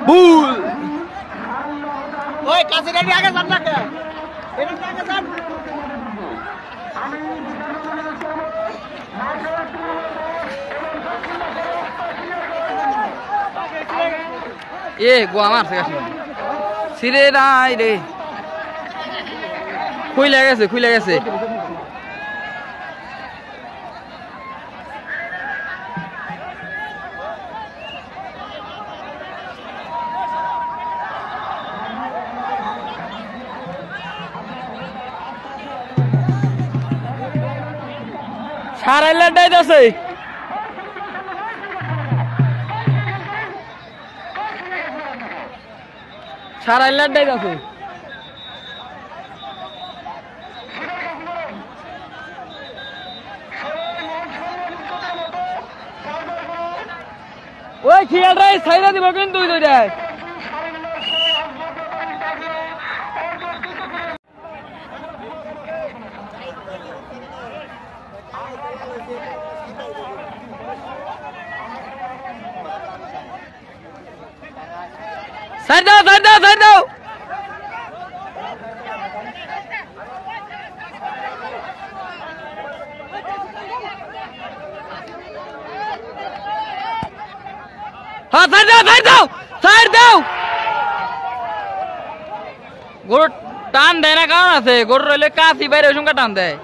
ভুল। ওই কাছে রেডি আগে যান না কে এটা আগে যান এ গোয়া মারছে কাছে সিরে নাই রে খুইলা গেছে সারাই লাড্ডাই আছে সারাই লাড্ডাই আছে ওই খেয়ালটাই ছাইরা দিব কিন্তু দুইটাই সাইড দাও হ্যাঁ সাইড দাও গরু টান দেয় না কারণ আছে গরু রইলে কাশি বাইরে ওই সঙ্গে টান দেয়